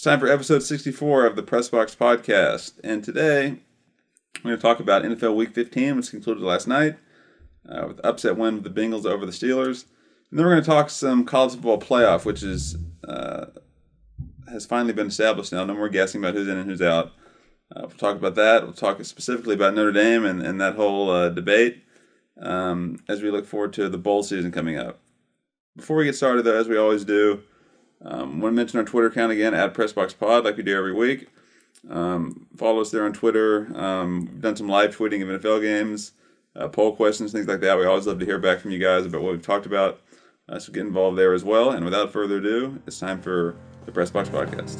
It's time for episode 64 of the Press Box Podcast, and today I'm going to talk about NFL Week 15, which concluded last night with the upset win of the Bengals over the Steelers. And then we're going to talk some college football playoff, which is has finally been established now. No more guessing about who's in and who's out. We'll talk about that. We'll talk specifically about Notre Dame and that whole debate as we look forward to the bowl season coming up. Before we get started, though, as we always do, I want to mention our Twitter account again, @PressBoxPod, like we do every week. Follow us there on Twitter. We've done some live tweeting of NFL games, poll questions, things like that. We always love to hear back from you guys about what we've talked about. So get involved there as well. And without further ado, it's time for the Press Box Podcast.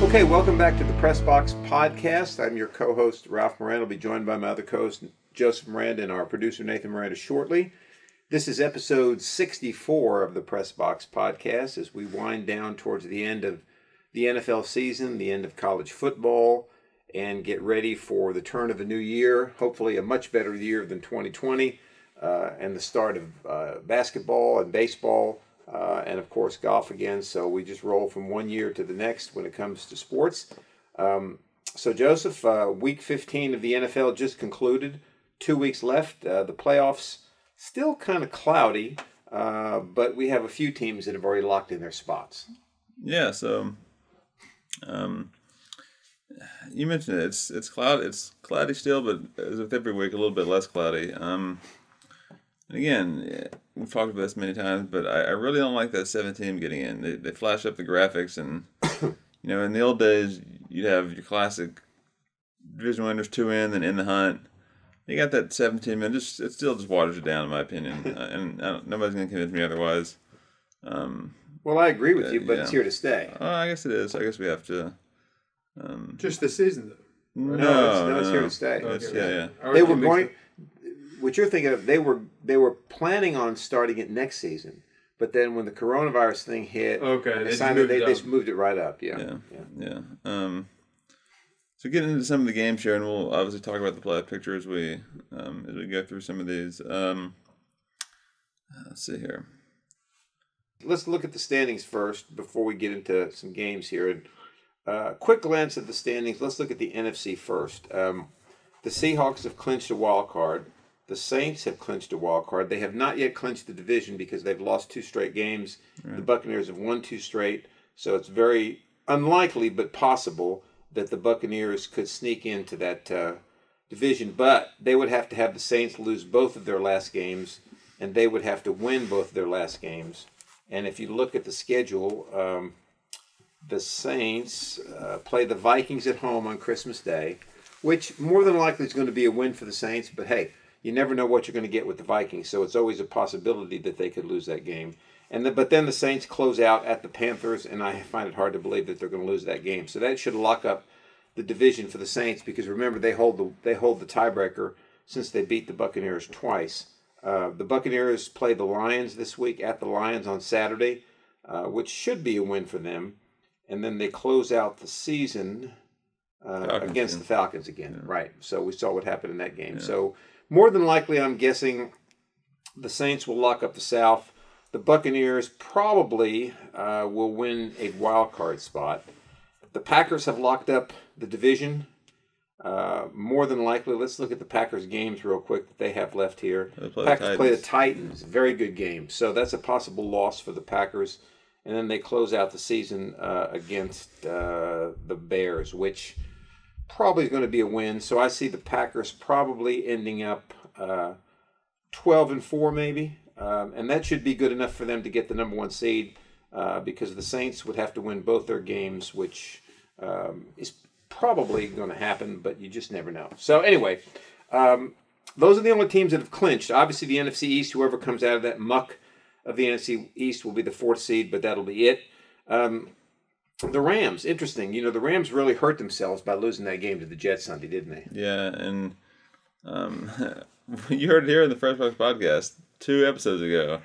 Okay, welcome back to the Press Box Podcast. I'm your co-host, Ralph Miranda. I'll be joined by my other co-host, Joseph Miranda, and our producer, Nathan Miranda, shortly. This is episode 64 of the Press Box Podcast as we wind down towards the end of the NFL season, the end of college football, and get ready for the turn of a new year, hopefully a much better year than 2020, and the start of basketball and baseball. And of course, golf again. So we just roll from one year to the next when it comes to sports. So Joseph, week 15 of the NFL just concluded. 2 weeks left. The playoffs still kind of cloudy, but we have a few teams that have already locked in their spots. Yeah. So, you mentioned it. It's cloudy still, but as with every week, a little bit less cloudy. And again, we've talked about this many times, but I really don't like that 7-team getting in. They flash up the graphics, and in the old days, you'd have your classic division winners 2 in, then in the hunt. You got that 7-team, and it still just waters it down, in my opinion. And nobody's going to convince me otherwise. Well, I agree with you, but it's here to stay. I guess it is. I guess we have to. Just the season, though. Right? No, it's here to stay. Yeah. They were going. What you're thinking of, they were planning on starting it next season, but then when the coronavirus thing hit, they just moved it right up. Yeah. So getting into some of the games here, and we'll obviously talk about the playoff picture as we go through some of these. Let's see here. Let's look at the standings first before we get into some games here. And quick glance at the standings. Let's look at the NFC first. The Seahawks have clinched a wild card. The Saints have clinched a wild card. They have not yet clinched the division because they've lost 2 straight games. Right. The Buccaneers have won 2 straight. So it's very unlikely but possible that the Buccaneers could sneak into that division. But they would have to have the Saints lose both of their last games, and they would have to win both of their last games. And if you look at the schedule, the Saints play the Vikings at home on Christmas Day, which more than likely is going to be a win for the Saints. But hey, you never know what you're going to get with the Vikings, so it's always a possibility that they could lose that game. But then the Saints close out at the Panthers, and I find it hard to believe that they're going to lose that game. So that should lock up the division for the Saints because remember they hold the tiebreaker since they beat the Buccaneers twice. The Buccaneers play the Lions this week at the Lions on Saturday, which should be a win for them, and then they close out the season against the Falcons again. Yeah. Right. So we saw what happened in that game. Yeah. So more than likely, I'm guessing the Saints will lock up the South. The Buccaneers probably will win a wild card spot. The Packers have locked up the division. More than likely, let's look at the Packers games real quick that they have left here. Packers play the Titans. Very good game. So that's a possible loss for the Packers. And then they close out the season against the Bears, which probably is going to be a win. So I see the Packers probably ending up 12-4 maybe. And that should be good enough for them to get the number 1 seed because the Saints would have to win both their games, which is probably going to happen, but you just never know. So anyway, those are the only teams that have clinched. Obviously, the NFC East, whoever comes out of that muck of the NFC East will be the 4th seed, but that'll be it. The Rams, interesting. You know, the Rams really hurt themselves by losing that game to the Jets Sunday, didn't they? Yeah, and you heard it here in the Fresh Box podcast 2 episodes ago.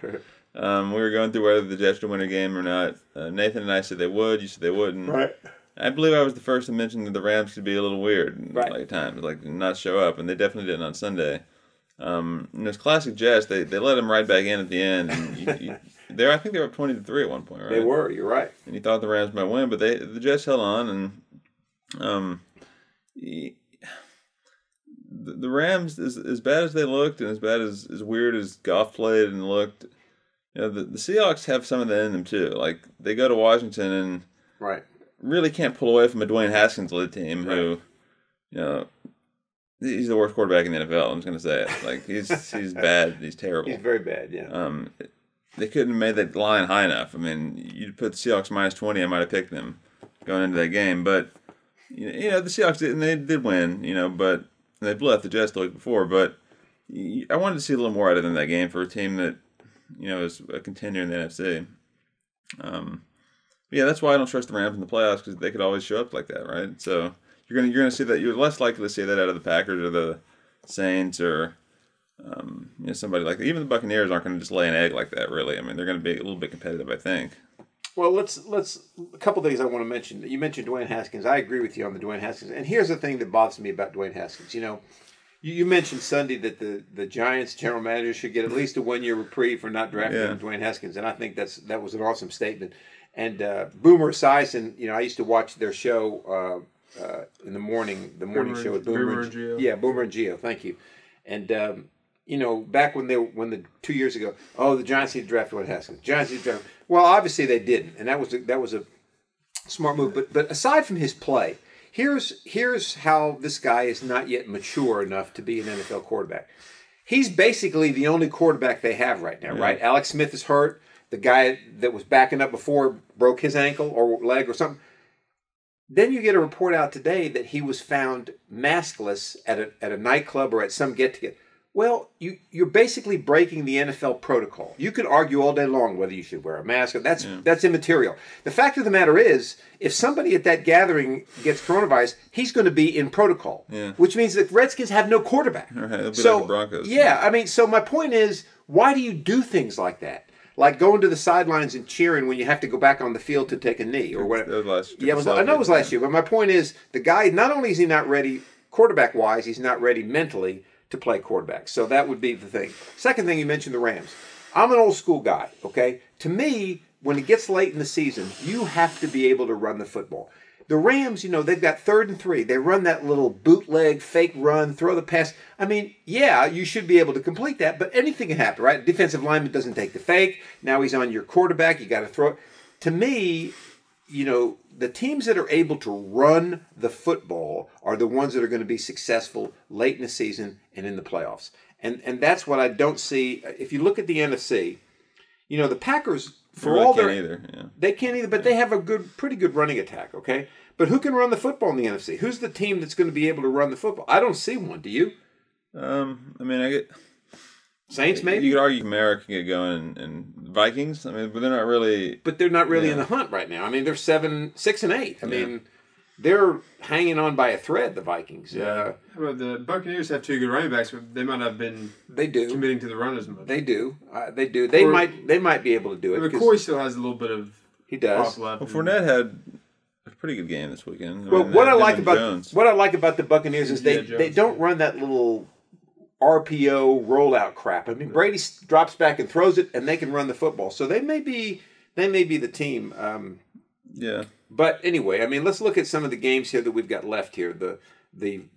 We were going through whether the Jets would win a game or not. Nathan and I said they would. You said they wouldn't. Right. I believe I was the first to mention that the Rams could be a little weird, right, like times, like not show up, and they definitely didn't on Sunday. And it's classic Jets. They let them right back in at the end, and I think they were up 20-3 at one point, right? They were. You're right. And you thought the Rams might win, but the Jets held on, and the Rams, as bad as they looked, and as bad as weird as Goff played and looked, you know, the Seahawks have some of that in them too. Like they go to Washington and right. really can't pull away from a Dwayne Haskins-led team who, you know, he's the worst quarterback in the NFL. I'm just going to say it. Like, he's bad. He's terrible. He's very bad, yeah. They couldn't have made that line high enough. I mean, you'd put the Seahawks -20, I might have picked them going into that game. But, you know the Seahawks did win, you know, but they blew out the Jets the week before. But I wanted to see a little more out of them in that game for a team that, you know, is a contender in the NFC. Yeah, that's why I don't trust the Rams in the playoffs, because they could always show up like that, right? So you're gonna see that. You're less likely to see that out of the Packers or the Saints or you know, somebody like that. Even the Buccaneers aren't going to just lay an egg like that, really. I mean, they're going to be a little bit competitive, I think. Well, let's a couple things I want to mention. You mentioned Dwayne Haskins. I agree with you on the Dwayne Haskins. And here's the thing that bothers me about Dwayne Haskins. You know, you mentioned Sunday that the Giants general manager should get at least a 1-year reprieve for not drafting Dwayne Haskins, and I think that was an awesome statement. And Boomer Esiason, you know, I used to watch their show in the morning show with Boomer and Gio. Yeah, Boomer and Gio. Thank you. And you know, back when the 2 years ago, the Giants need to draft Dwayne Haskins. Giants need to draft. Well, obviously they didn't, and that was a smart move. But aside from his play, here's how this guy is not yet mature enough to be an NFL quarterback. He's basically the only quarterback they have right now, right? Alex Smith is hurt. The guy that was backing up before broke his ankle or leg or something. Then you get a report out today that he was found maskless at a nightclub or at some get-together. Well, you're basically breaking the NFL protocol. You could argue all day long whether you should wear a mask. That's immaterial. The fact of the matter is, if somebody at that gathering gets coronavirus, he's going to be in protocol, which means that Redskins have no quarterback. Right, it'll be like the Broncos. Yeah, I mean, so my point is, why do you do things like that? Like going to the sidelines and cheering when you have to go back on the field to take a knee or whatever. That was last year. Yeah, I know it was last year, but my point is, the guy, not only is he not ready quarterback-wise, he's not ready mentally to play quarterback. So that would be the thing. Second thing, you mentioned the Rams. I'm an old school guy, okay? To me, when it gets late in the season, you have to be able to run the football. The Rams, you know, they've got 3rd and 3. They run that little bootleg, fake run, throw the pass. I mean, yeah, you should be able to complete that, but anything can happen, right? Defensive lineman doesn't take the fake. Now he's on your quarterback. You got to throw it. To me, you know, the teams that are able to run the football are the ones that are going to be successful late in the season and in the playoffs. And that's what I don't see. If you look at the NFC, you know, the Packers, they can't either, but they have a pretty good running attack, okay? But who can run the football in the NFC? Who's the team that's going to be able to run the football? I don't see one. Do you? I mean, I get Saints, maybe? You could argue Kamara can get going, and Vikings. I mean, but they're not really. But they're not really in the hunt right now. I mean, they're 6 and 8. I mean, they're hanging on by a thread. The Vikings. Well, the Buccaneers have 2 good running backs, but they might not have been. They do committing to the run as much. They do. They do. They might be able to do it. McCoy still has a little bit of. He does. Well, Fournette had a pretty good game this weekend. Well, what I like about the Buccaneers is they don't run that little RPO rollout crap. I mean, Brady drops back and throws it, and they can run the football. So they may be the team. But anyway, I mean, let's look at some of the games here that we've got left here. The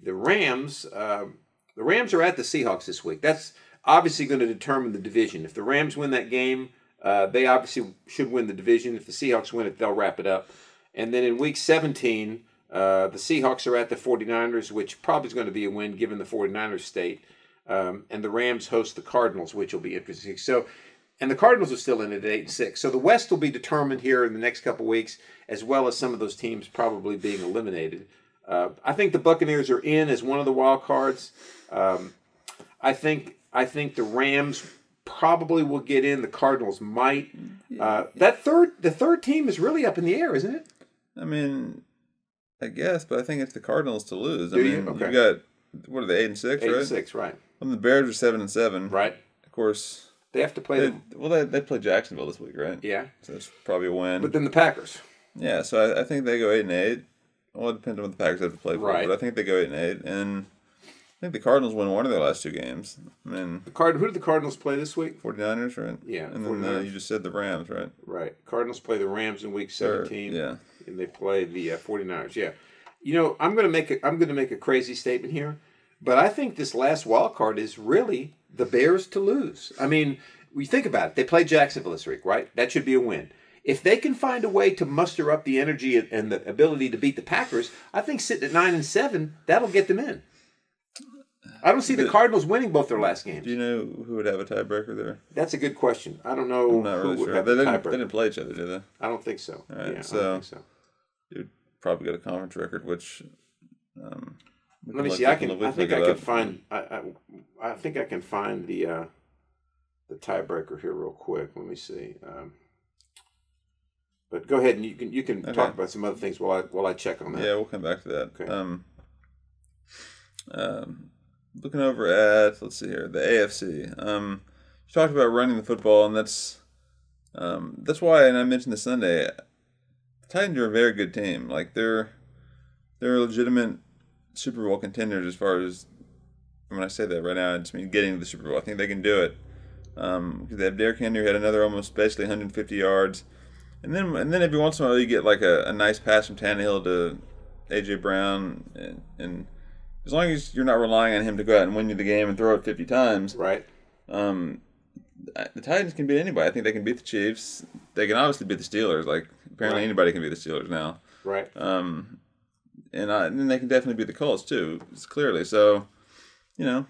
Rams. The Rams are at the Seahawks this week. That's obviously going to determine the division. If the Rams win that game, they obviously should win the division. If the Seahawks win it, they'll wrap it up. And then in Week 17, the Seahawks are at the 49ers, which probably is going to be a win given the 49ers state. And the Rams host the Cardinals, which will be interesting. So, and the Cardinals are still in it at 8-6. So the West will be determined here in the next couple of weeks, as well as some of those teams probably being eliminated. I think the Buccaneers are in as one of the wild cards. I think the Rams probably will get in. The Cardinals might. The third team is really up in the air, isn't it? I mean, I guess, but I think it's the Cardinals to lose. Do you? Okay. You've got, what are they, 8-6, right? 8-6, right. And the Bears are 7-7. Right. Of course. They have to play them. Well, they play Jacksonville this week, right? Yeah. So it's probably a win. But then the Packers. Yeah, so I think they go 8-8. Well, it depends on what the Packers have to play for. Right. But I think they go 8-8. And I think the Cardinals win one of their last two games. I mean, who did the Cardinals play this week? 49ers, right? Yeah. And then you just said the Rams, right? Right. Cardinals play the Rams in week 17. Yeah. And they play the 49ers. Yeah. You know, I'm going to make a crazy statement here, but I think this last wild card is really the Bears to lose. I mean, we think about it. They play Jacksonville this week, right? That should be a win. If they can find a way to muster up the energy and the ability to beat the Packers, I think sitting at 9-7, that'll get them in. I don't see the Cardinals winning both their last games. Do you know who would have a tiebreaker there? That's a good question. I don't know I'm not really who would sure. have They the didn't tiebreaker. play each other, did they? I don't think so. All right, yeah, so, I don't think so. You'd probably get a conference record, which... Let me see. I think I can find. I think I can find the tiebreaker here real quick. Let me see. But go ahead and you can talk about some other things while I check on that. Yeah, we'll come back to that. Okay. Looking over at, let's see here, the AFC. You talked about running the football, and that's why. And I mentioned this Sunday. The Titans are a very good team. Like they're legitimate Super Bowl contenders as far as, when I say that right now, I just mean getting to the Super Bowl. I think they can do it. Because they have Derrick Henry, who had another almost basically 150 yards. And then every once in a while you get like a nice pass from Tannehill to A.J. Brown. And as long as you're not relying on him to go out and win you the game and throw it 50 times. Right. The Titans can beat anybody. I think they can beat the Chiefs. They can obviously beat the Steelers. Like, apparently anybody can beat the Steelers now. Right. And then they can definitely beat the Colts too. It's clearly so. You know,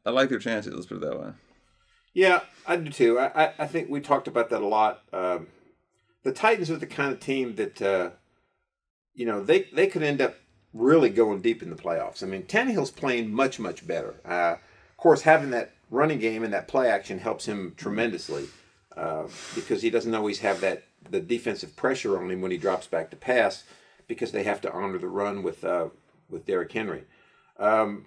I like their chances. Let's put it that way. Yeah, I do too. I think we talked about that a lot. The Titans are the kind of team that they could end up really going deep in the playoffs. I mean, Tannehill's playing much better. Of course, having that running game and that play action helps him tremendously because he doesn't always have the defensive pressure on him when he drops back to pass, because they have to honor the run with Derrick Henry.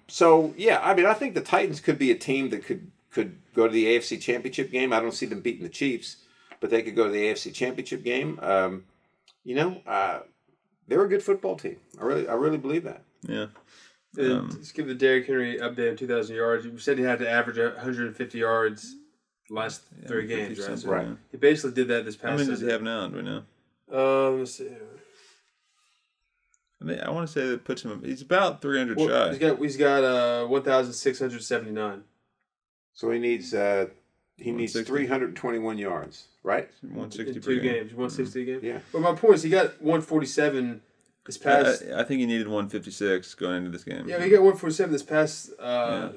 So yeah, I mean, I think the Titans could be a team that could go to the AFC Championship game. I don't see them beating the Chiefs, but they could go to the AFC Championship game. They're a good football team. I really believe that. Yeah. Let's give the Derrick Henry update on 2,000 yards. You said he had to average 150 yards last 3 games, right? So right. He basically did that this past How many does season. he have now? Do we know? Let's see. I mean, I want to say that puts him. He's about 300 shy. He's got 1,679. So he needs 321 yards, right? 160 in per 2 game. games. 160 a game. Yeah. But my point is, he got 147 this past. I think he needed 156 going into this game. Yeah, he got 147 this past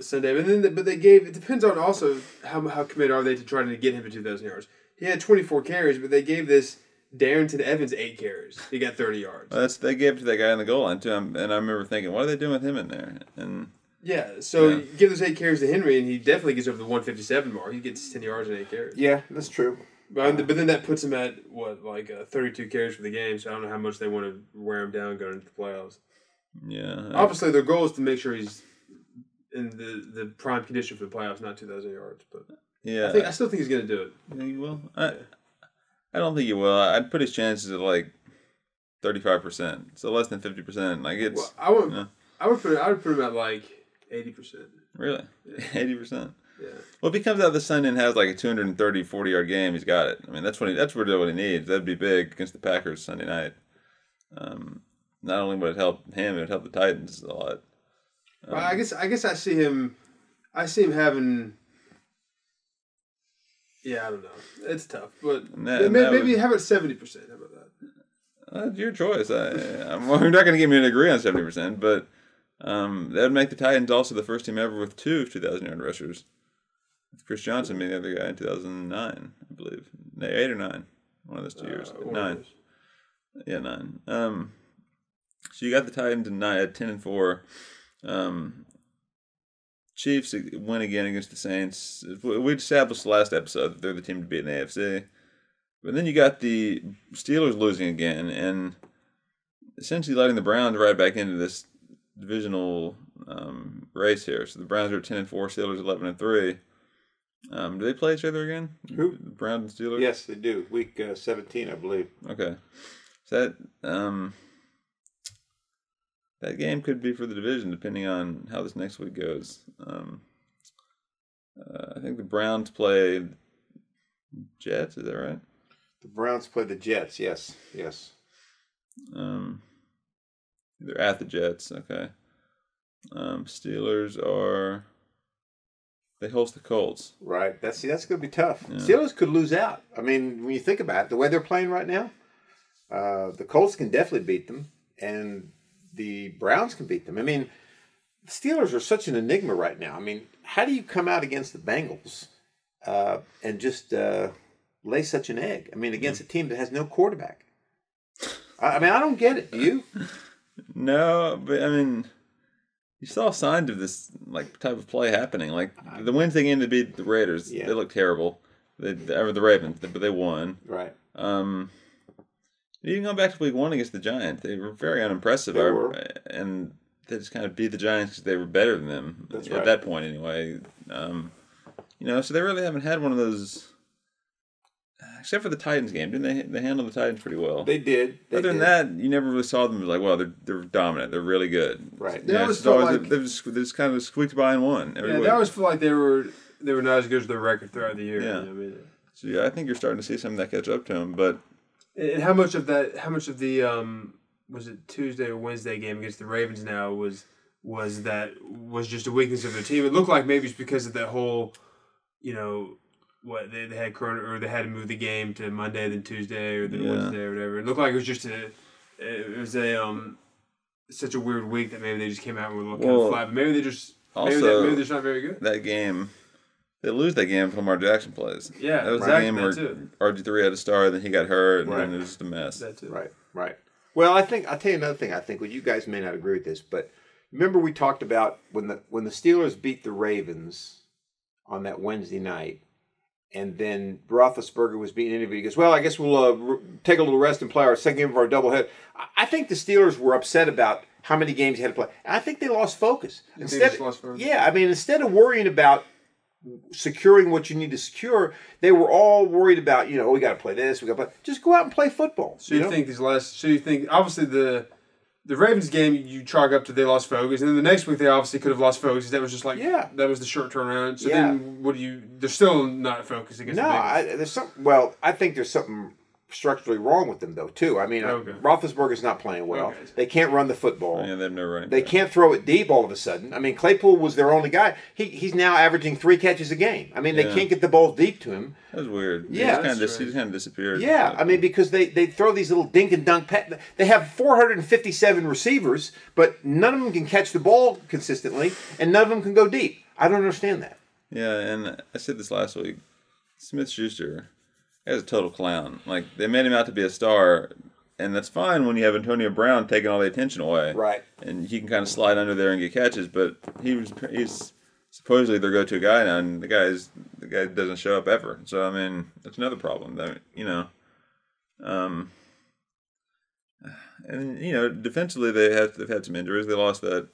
Sunday. But they gave. It depends on also how committed are they to trying to get him to 2,000 yards. He had 24 carries, but they gave this Darrington Evans 8 carries. He got 30 yards. Well, they gave it to that guy on the goal line too, and I remember thinking, what are they doing with him in there? And you give those 8 carries to Henry, and he definitely gets over the 157 mark. He gets 10 yards and 8 carries. Yeah, that's true. But then that puts him at 32 carries for the game. So I don't know how much they want to wear him down going into the playoffs. Yeah. Obviously, their goal is to make sure he's in the prime condition for the playoffs, not 2,000 yards. But yeah, I still think he's going to do it. You think he will? I don't think he will. I'd put his chances at like 35%, so less than 50%. Like it's. Well, I would put him at like 80%. Really? Yeah. 80%. Yeah. Well, if he comes out this Sunday and has like a 230, 40-yard game, he's got it. I mean, that's really what he needs. That'd be big against the Packers Sunday night. Not only would it help him, it would help the Titans a lot. I guess I see him. I see him having. Yeah, I don't know. It's tough, but maybe have it 70%. How about that? That's your choice. You're not going to get me to agree on 70%, but that would make the Titans also the first team ever with 2 2,000-yard rushers. With Chris Johnson being the other guy in 2009, I believe. 8 or 9. One of those 2 years. 9. Yeah, 9. So you got the Titans at 10-4. Chiefs win again against the Saints. We established last episode that they're the team to beat in the AFC. But then you got the Steelers losing again and essentially letting the Browns right back into this divisional race here. So the Browns are 10-4, Steelers 11-3. Do they play each other again? Who? The Browns and Steelers? Yes, they do. Week 17, I believe. Okay. So that game could be for the division depending on how this next week goes. I think the Browns play Jets, is that right? The Browns play the Jets, yes. They're at the Jets, okay. Steelers they host the Colts. Right. That's going to be tough. Yeah. Steelers could lose out. I mean, when you think about it, the way they're playing right now, the Colts can definitely beat them, and the Browns can beat them. I mean, the Steelers are such an enigma right now. I mean, how do you come out against the Bengals and just lay such an egg? I mean, against a team that has no quarterback. I mean, I don't get it. Do you? No, but I mean, you saw signs of this type of play happening. Like the Wednesday game to beat the Raiders, they looked terrible. The Ravens, but they won. Right. Even going back to week 1 against the Giants, they were very unimpressive. They were. And they just kind of beat the Giants because they were better than them. That's at right. that point anyway. So they really haven't had one of those. Except for the Titans game, didn't they handle the Titans pretty well? They did. Other than that, you never really saw them like, well, they're dominant. They're really good. Right. They always felt like they just kind of squeaked by and won. They always feel like they were not as good as their record throughout the year. Yeah. You know what I mean? So yeah, I think you're starting to see some of that catch up to them. But And how much of the was it Tuesday or Wednesday game against the Ravens now was just a weakness of their team? It looked like maybe it's because of that whole, what they had corona, or they had to move the game to Monday then Tuesday or then Wednesday or whatever. It looked like it was just such a weird week that maybe they just came out and were looking kind of flat. But maybe they just maybe they're just not very good. That game, they lose that game if Lamar Jackson plays. Yeah, that was exactly, the game where RG3 had a star, then he got hurt, and then it was just a mess. That too. Right. Well, I'll tell you another thing. I think you guys may not agree with this, but remember we talked about when the Steelers beat the Ravens on that Wednesday night. And then Roethlisberger was being interviewed. He goes, well, I guess we'll take a little rest and play our second game of our doubleheader. I think the Steelers were upset about how many games they had to play. And I think they lost focus. Instead of worrying about securing what you need to secure, they were all worried about, we got to play this, we got to play. Just go out and play football. So you think obviously the Ravens game you chalk up to they lost focus, and then the next week they obviously could have lost focus. That was just that was the short turnaround. So then they're still not focused against the Bengals. I think there's something structurally wrong with them though too. I mean, Roethlisberger's not playing well. Okay. They can't run the football. Yeah, they have no running. They can't throw it deep all of a sudden. I mean, Claypool was their only guy. He's now averaging 3 catches a game. I mean, they can't get the ball deep to him. That was weird. Yeah, he just kind of disappeared. Yeah, I mean, because they throw these little dink and dunk. They have 457 receivers, but none of them can catch the ball consistently, and none of them can go deep. I don't understand that. Yeah, and I said this last week. Smith-Schuster. Guy's a total clown. They made him out to be a star, and that's fine when you have Antonio Brown taking all the attention away. Right. And he can kind of slide under there and get catches, but he's supposedly their go-to guy now, and the guy doesn't show up ever. So I mean, that's another problem. And defensively they've had some injuries. They lost that.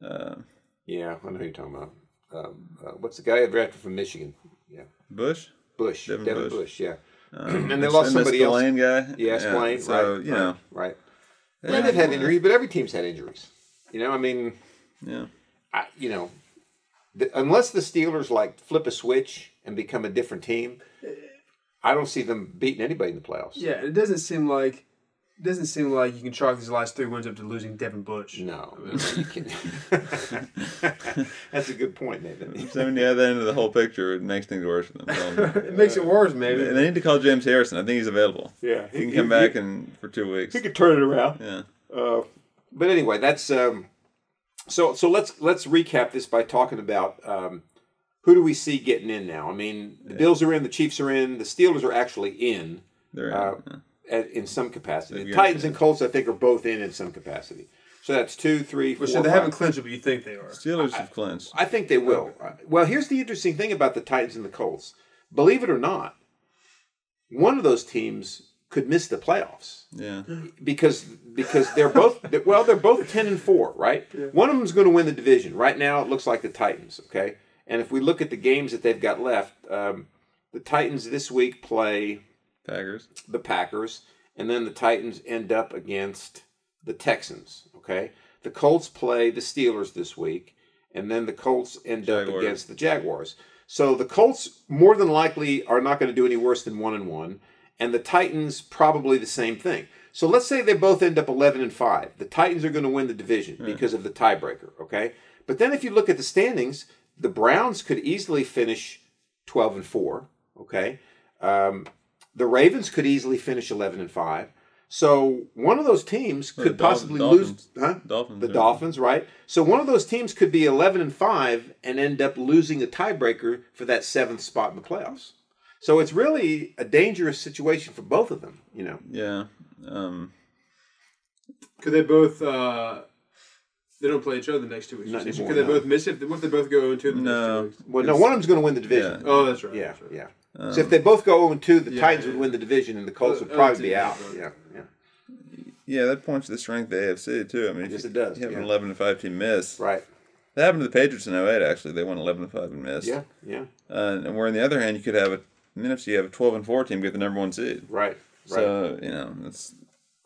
Yeah, I know who you're talking about. What's the guy drafted from Michigan? Yeah. Bush. Devin Bush, yeah. And they lost somebody else. Spillane guy. Yeah, Spillane, so, right. Right. Yeah, they've had injuries, but every team's had injuries. I mean, unless the Steelers flip a switch and become a different team, I don't see them beating anybody in the playoffs. Yeah, it doesn't seem like you can chalk these last 3 wins up to losing Devin Bush. No. You can't. That's a good point, Nathan. So when you add that into the whole picture, it makes things worse for them. It makes it worse, maybe. And they need to call James Harrison. I think he's available. Yeah. He can come back for 2 weeks. He could turn it around. Yeah. But anyway, that's so let's recap this by talking about who do we see getting in now. I mean, the Bills are in, the Chiefs are in, the Steelers are actually in. They're in. In some capacity. The Titans and Colts, I think, are both in some capacity. So that's 2, 3, 4. So they haven't clinched it, but you think they are. Steelers have clinched. I think they will. Well, here's the interesting thing about the Titans and the Colts. Believe it or not, one of those teams could miss the playoffs. Yeah. Because they're both 10-4, right? Yeah. One of them's going to win the division. Right now, it looks like the Titans. Okay, and if we look at the games that they've got left, the Titans this week play the Packers, and then the Titans end up against the Texans. Okay, the Colts play the Steelers this week, and then the Colts end up against the Jaguars. So the Colts more than likely are not going to do any worse than 1-1, and the Titans probably the same thing. So let's say they both end up 11-5. The Titans are going to win the division because of the tiebreaker. Okay, but then if you look at the standings, the Browns could easily finish 12-4. Okay, the Ravens could easily finish 11-5. So one of those teams could possibly lose. Dolphins. The Dolphins, right? So one of those teams could be 11-5 and end up losing a tiebreaker for that 7th spot in the playoffs. So it's really a dangerous situation for both of them, you know. Yeah. Could they both? They don't play each other the next 2 weeks. Not anymore, Could they both miss it? What if they both go 0-2 the next 2 weeks? Well, no, one of them's going to win the division. Oh, that's right. Yeah, that's right. yeah. So if they both go 0-2, the Titans would win the division, and the Colts would probably be out. Yeah, yeah. Yeah, that points to the strength of the AFC too. I mean, yes, it does. You have an 11-5 team miss. Right. That happened to the Patriots in 08, actually. They won 11-5 and missed. Yeah, yeah. And where on the other hand, you could have in the NFC, you have a 12-4 team get the number 1 seed. Right. So, you know, that's.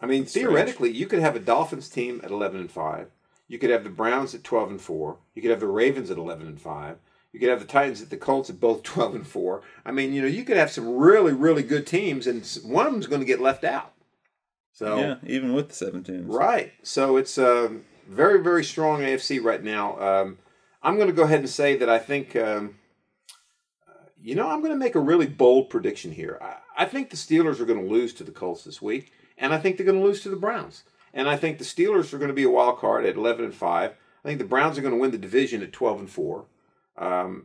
I mean, theoretically, you could have a Dolphins team at 11-5. You could have the Browns at 12-4. You could have the Ravens at 11-5. You could have the Titans at the Colts at both 12-4. I mean, you know, you could have some really, really good teams, and one of them's going to get left out. So yeah, even with the 7 teams. Right. So it's a very, very strong AFC right now. I'm going to go ahead and say that I think, I'm going to make a really bold prediction here. I think the Steelers are going to lose to the Colts this week, and I think they're going to lose to the Browns. And I think the Steelers are going to be a wild card at 11-5. I think the Browns are going to win the division at 12-4.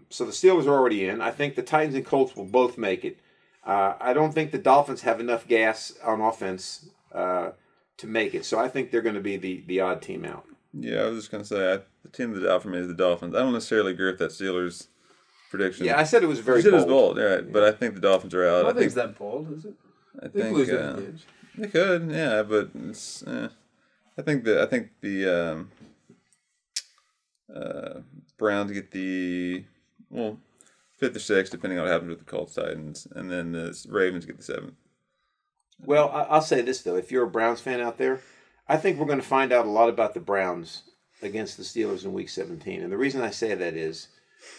So the Steelers are already in. I think the Titans and Colts will both make it. I don't think the Dolphins have enough gas on offense to make it. So I think they're going to be the odd team out. Yeah, I was just going to say, the team that's out for me is the Dolphins. I don't necessarily agree with that Steelers prediction. Yeah, I said it was very bold. You said it was bold, right? But I think the Dolphins are out. I don't think it's that bold, is it? I think they could, yeah, but it's. I think the Browns get the 5th or 6th, depending on what happens with the Colts, Titans, and then the Ravens get the 7th. Well, I'll say this though: if you're a Browns fan out there, I think we're going to find out a lot about the Browns against the Steelers in Week 17. And the reason I say that is,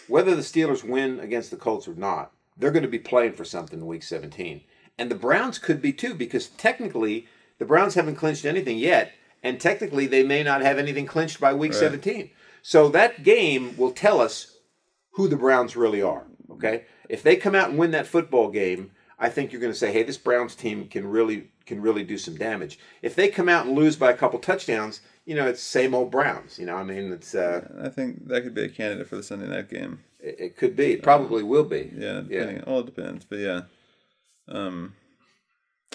whether the Steelers win against the Colts or not, they're going to be playing for something in Week 17. And the Browns could be too, because technically the Browns haven't clinched anything yet, and technically they may not have anything clinched by Week 17. So that game will tell us who the Browns really are. Okay, if they come out and win that football game, I think you're going to say, hey, this Browns team can really do some damage. If they come out and lose by a couple touchdowns, it's same old Browns. I mean, it's. I think that could be a candidate for the Sunday night game. It could be. It probably will be. Yeah, depending. All it depends, but yeah. I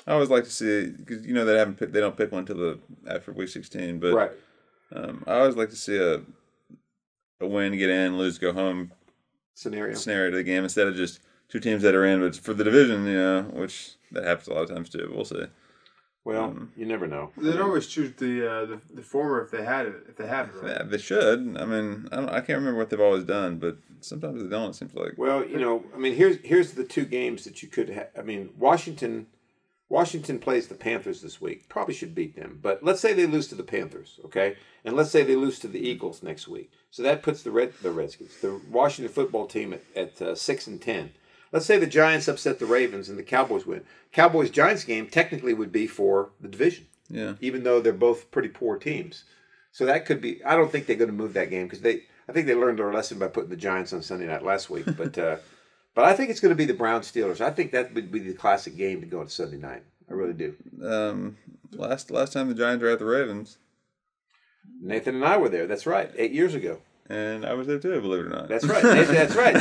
always like to see, because they don't pick one until after Week 16, but right. I always like to see a win, get in, lose, go home scenario to the game, instead of just two teams that are in, but for the division, which that happens a lot of times too. We'll see. Well, you never know. They'd always choose the former if they had it. If they have it, right? Yeah, they should. I mean, I can't remember what they've always done, but sometimes they don't. It seems like. Well, I mean, here's the two games that you could have. I mean, Washington plays the Panthers this week. Probably should beat them, but let's say they lose to the Panthers, okay? And let's say they lose to the Eagles next week. So that puts the Redskins, the Washington football team at 6-10. Let's say the Giants upset the Ravens and the Cowboys win. Cowboys-Giants game technically would be for the division. Yeah. Even though they're both pretty poor teams. So that could be. I don't think they're going to move that game because I think they learned their lesson by putting the Giants on Sunday night last week. But I think it's going to be the Browns Steelers. I think that would be the classic game to go on Sunday night. I really do. Last time the Giants were at the Ravens, Nathan and I were there. That's right, 8 years ago. And I was there too, believe it or not. That's right, Nathan. That's right.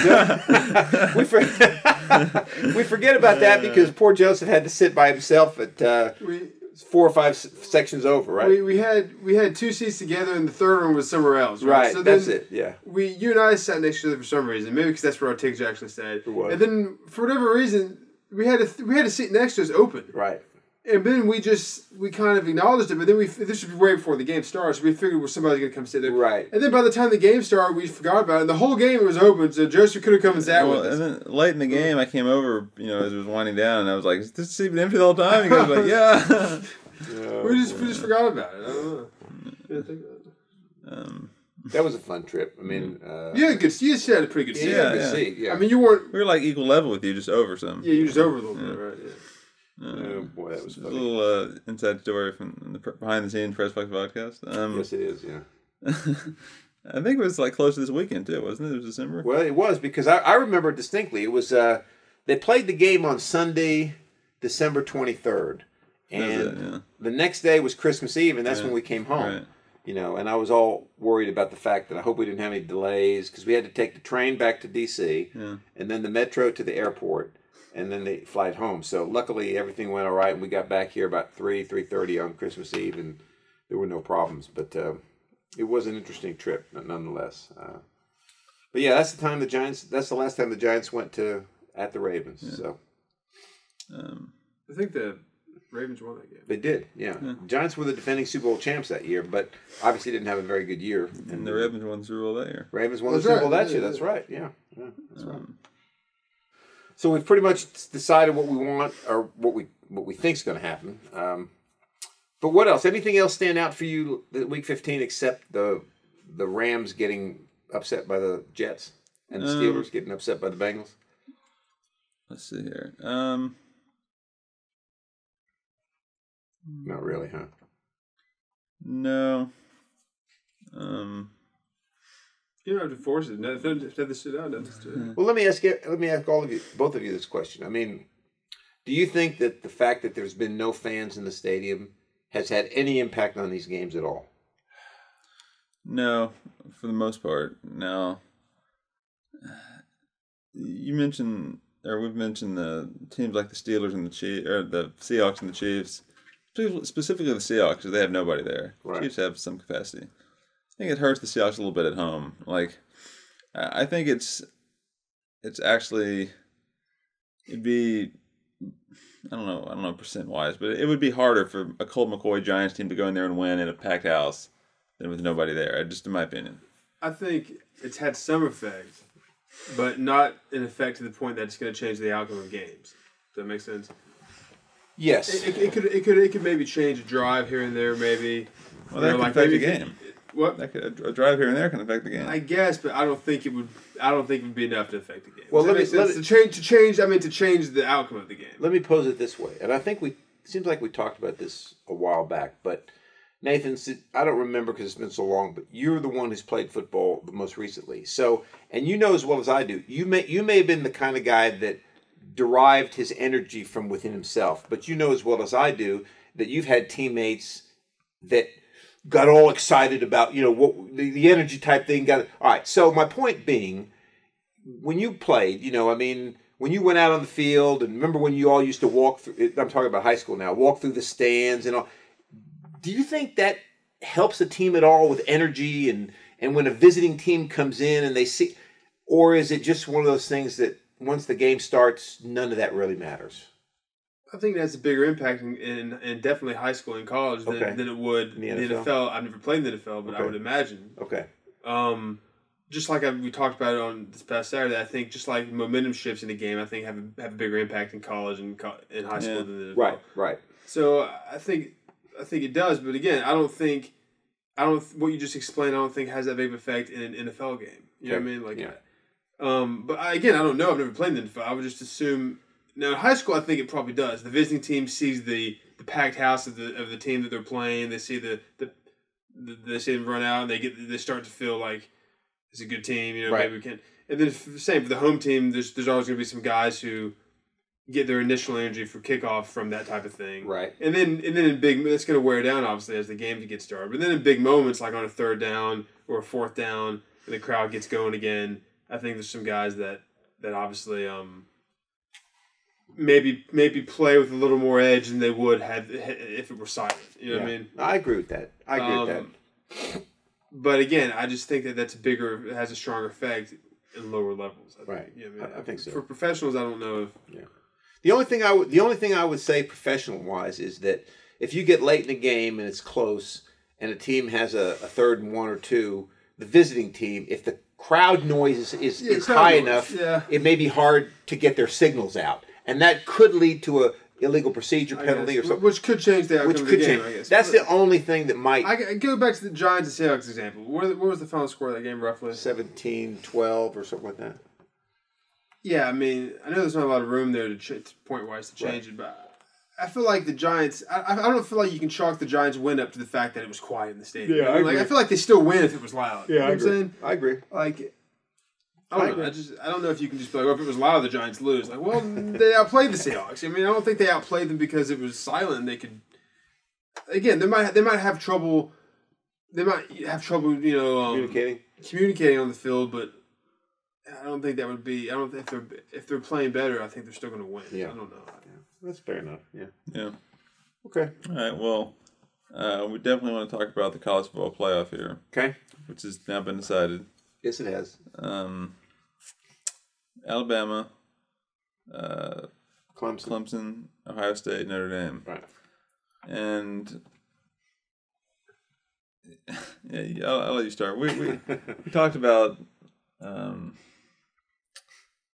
we forget about that because poor Joseph had to sit by himself at 4 or 5 sections over, right? We had 2 seats together, and the third one was somewhere else. Right, So that's it. Yeah. You and I sat next to each other for some reason, maybe because that's where our tickets actually stayed. It was. And then for whatever reason, we had a seat next to us open. Right. And then we kind of acknowledged it, but then this was way before the game started, so we figured somebody's going to come sit there. Right. And then by the time the game started, we forgot about it. And the whole game was open, so Joseph could have come and sat with us. And then late in the game, I came over, as it was winding down, and I was like, "Is this seat been empty the whole time?" He goes like, "Yeah." We just forgot about it. I don't know. That was a fun trip. I mean, you had a pretty good seat. Yeah. I mean, you weren't. We were like equal level with you, just over some. Yeah, you just over a little bit, right? Yeah. Oh boy, that was funny. A little inside story from the behind the scenes Press Box podcast. Yes, it is. Yeah. I think it was like close to this weekend too, wasn't it? It was December. Well, it was because I remember distinctly. It was they played the game on Sunday, December 23rd, and the next day was Christmas Eve, and that's when we came home. Right. And I was all worried about the fact that I hope we didn't have any delays because we had to take the train back to D.C. And then the metro to the airport, and then the flight home. So luckily everything went all right, and we got back here about 3:30 on Christmas Eve, and there were no problems. But it was an interesting trip, nonetheless. But yeah, that's the last time the Giants went at the Ravens. Yeah. So I think the Ravens won that game. They did, yeah. Giants were the defending Super Bowl champs that year, but obviously didn't have a very good year. And the Ravens won the Super Bowl that year. Ravens won the Super Bowl that year. That's right. Yeah, that's right. So we've pretty much decided what we want or what we think is going to happen. But what else? Anything else stand out for you Week 15 except the Rams getting upset by the Jets and the Steelers getting upset by the Bengals? Let's see here. Not really, huh? No. You don't have to force it. Nothing to sit down. Nothing to do. Well, let me ask both of you this question. I mean, do you think that the fact that there's been no fans in the stadium has had any impact on these games at all? No, for the most part, no. We've mentioned the teams like the Steelers and the Seahawks and the Chiefs. Specifically the Seahawks, because they have nobody there. Right. Chiefs have some capacity. I think it hurts the Seahawks a little bit at home. Like, I think it'd be, I don't know percent wise, but it would be harder for a Colt McCoy Giants team to go in there and win in a packed house than with nobody there. Just in my opinion. I think it's had some effect, but not an effect to the point that it's going to change the outcome of games. Does that make sense? Yes. It could maybe change a drive here and there, maybe. Well, that can affect the game. What? A drive here and there can affect the game. I guess, but I don't think it would be enough to affect the game. Well, to change the outcome of the game. Let me pose it this way, and I think it seems like we talked about this a while back, but Nathan, I don't remember because it's been so long, but you're the one who's played football the most recently. So, and you know as well as I do, you may have been the kind of guy that derived his energy from within himself, but you know as well as I do that you've had teammates that got all excited about, what the energy type thing got. All right. So my point being, when you played, when you went out on the field, and remember when you all used to walk through, I'm talking about high school now, walk through the stands and all. Do you think that helps a team at all with energy and when a visiting team comes in and they see, or is it just one of those things that once the game starts, none of that really matters? I think that's a bigger impact in definitely high school and college than it would in the NFL. I've never played in the NFL, but I would imagine. Okay. Just like we talked about it on this past Saturday, I think just like momentum shifts in a game, I think have a bigger impact in college and in high school than the NFL. Right. So I think it does, but again, what you just explained, I don't think has that big of an effect in an NFL game. You know what I mean? Like, but I don't know. I've never played in the NFL. I would just assume. Now, in high school, I think it probably does. The visiting team sees the packed house of the team that they're playing. They see they see them run out, and they start to feel like it's a good team. Maybe we can. And then same for the home team. There's always going to be some guys who get their initial energy for kickoff from that type of thing. Right. And then in big, it's going to wear down obviously as the game gets started. But then in big moments like on a third down or a fourth down, and the crowd gets going again, I think there's some guys that obviously maybe play with a little more edge than they would if it were silent. You know what I mean? I agree with that. I agree with that. But again, I just think that it has a stronger effect in lower levels. I think. You know what I mean? I think so. For professionals, I don't know if. Yeah. The only thing I would say professional wise is that if you get late in the game and it's close and a team has a 3rd and 1 or 2, the visiting team, if the crowd noise is high enough, it may be hard to get their signals out. And that could lead to a illegal procedure penalty or something. Which could change the outcome of the game, I guess. That's the only thing that might... I go back to the Giants and Seahawks example. What was the final score of that game, roughly? 17-12 or something like that. Yeah, I mean, I know there's not a lot of room there point-wise to change it, but I feel like the Giants... I don't feel like you can chalk the Giants' win up to the fact that it was quiet in the stadium. Yeah, I agree. I feel like they still win if it was loud. Yeah, you know what I'm saying? I agree. Like... I don't know. I don't know if you can just be like, well, if it was loud, the Giants lose. Like, well, they outplayed the Seahawks. I mean, I don't think they outplayed them because it was silent. They could, again, they might have trouble. They might have trouble, communicating on the field. But I don't think that would be. I don't think if they're playing better, I think they're still going to win. Yeah, I don't know. Yeah. That's fair enough. Yeah. Yeah. Okay. All right. Well, we definitely want to talk about the college football playoff here. Okay. Which has now been decided. Yes, it has. Alabama, Clemson, Ohio State, Notre Dame. Right. And yeah, I'll let you start. We talked about, I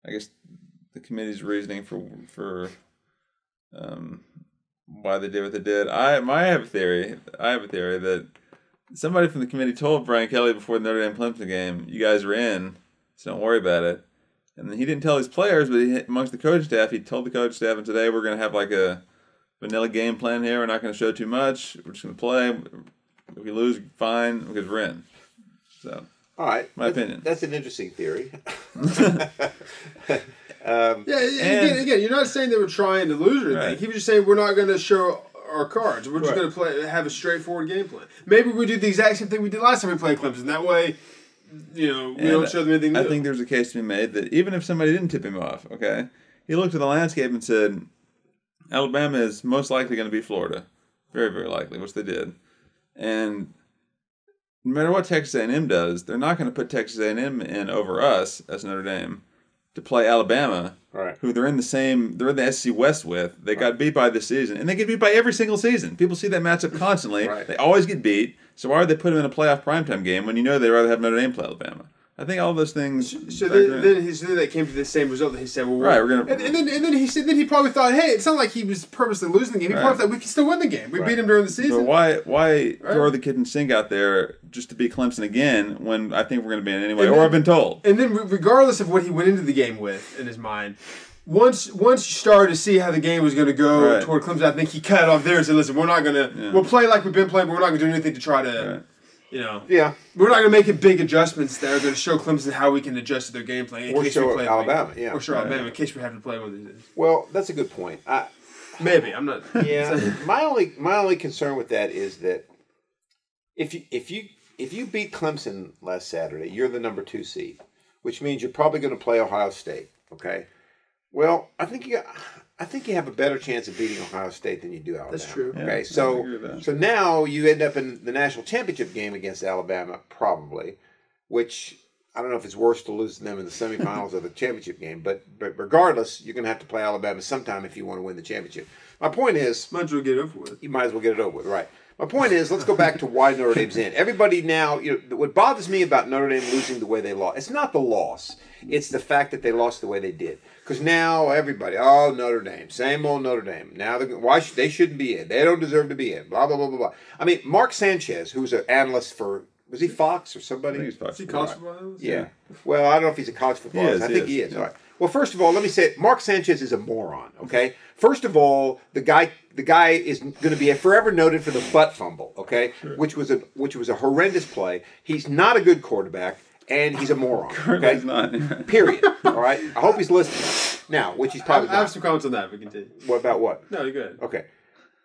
guess, the committee's reasoning for why they did what they did. I have a theory. That somebody from the committee told Brian Kelly before the Notre Dame Clemson game, "You guys are in, so don't worry about it." And then he didn't tell his players, but amongst the coaching staff, he told the coaching staff, and today we're going to have like a vanilla game plan here. We're not going to show too much. We're just going to play. If we lose, fine, because we're in. So, all right. My opinion. That's an interesting theory. Again, you're not saying they were trying to lose or anything. Right. He was just saying we're not going to show our cards. We're just going to have a straightforward game plan. Maybe we do the exact same thing we did last time we played Clemson. That way, we don't show them anything new. I think there's a case to be made that even if somebody didn't tip him off, okay, he looked at the landscape and said, Alabama is most likely going to beat Florida. Very, very likely, which they did. And no matter what Texas A&M does, they're not going to put Texas A&M in over us as Notre Dame to play Alabama, who they're in the SEC West with. They got beat by this season, and they get beat by every single season. People see that matchup constantly. They always get beat. So why would they put them in a playoff primetime game when you know they'd rather have Notre Dame play Alabama? I think all those things. So then they came to the same result that he said. Well, we're gonna. And then he said. Then he probably thought, hey, it's not like he was purposely losing the game. He probably thought we can still win the game. We beat him during the season. But why throw the kitchen sink out there just to beat Clemson again when I think we're going to be in anyway, or I've been told. And then regardless of what he went into the game with in his mind, once you started to see how the game was going to go toward Clemson, I think he cut it off there and said, listen, we're not going to. We'll play like we've been playing, but we're not going to do anything to try to. We're not going to make it big adjustments that are going to show Clemson how we can adjust to their game plan. Or show Alabama, Or show Alabama in case we have to play one of these days. Well, that's a good point. Maybe I'm not. Yeah, my only concern with that is that if you beat Clemson last Saturday, you're the number 2 seed, which means you're probably going to play Ohio State. Okay. Well, I think you have a better chance of beating Ohio State than you do Alabama. That's true. Okay, yeah, so now you end up in the national championship game against Alabama, probably, which I don't know if it's worse to lose to them in the semifinals or the championship game, but regardless, you're going to have to play Alabama sometime if you want to win the championship. My point is, might as well get it over with. You might as well get it over with, right? My point is, let's go back to why Notre Dame's in. Everybody now, what bothers me about Notre Dame losing the way they lost, it's not the loss. It's the fact that they lost the way they did. Because now everybody, Notre Dame, same old Notre Dame. Now they shouldn't be in. They don't deserve to be in. Blah, blah, blah, blah, blah. I mean, Mark Sanchez, who's an analyst for, was he Fox or somebody? I think he's Fox. Is he college football analyst? Yeah. Well, I don't know if he's a college football analyst. I think he is. Yeah. All right. Well, first of all, let me say it. Mark Sanchez is a moron, okay? First of all, the guy is going to be forever noted for the butt fumble, okay? Sure. Which was a horrendous play. He's not a good quarterback, and he's a moron, okay? He's not. Period. All right? I hope he's listening now, which he's probably not. I have some comments on that, but continue. What about what? No, you're good. Okay.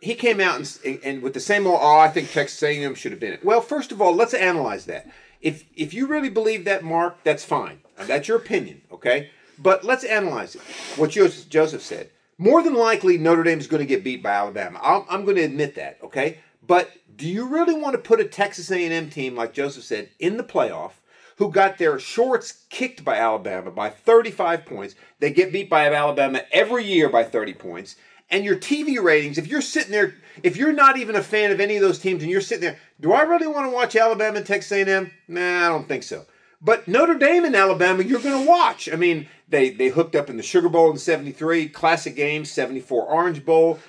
He came out and with the same old, I think Texas A&M should have been it. Well, first of all, let's analyze that. If you really believe that, Mark, that's fine. That's your opinion, okay? But let's analyze it. What Joseph said. more than likely Notre Dame is going to get beat by Alabama. I'm going to admit that, okay? But do you really want to put a Texas A&M team, like Joseph said, in the playoff, who got their shorts kicked by Alabama by 35 points? They get beat by Alabama every year by 30 points. And your TV ratings, if you're sitting there, if you're not even a fan of any of those teams and you're sitting there, do I really want to watch Alabama and Texas A&M? Nah, I don't think so. But Notre Dame and Alabama, you're going to watch. I mean, they hooked up in the Sugar Bowl in 73, classic games, 74 Orange Bowl,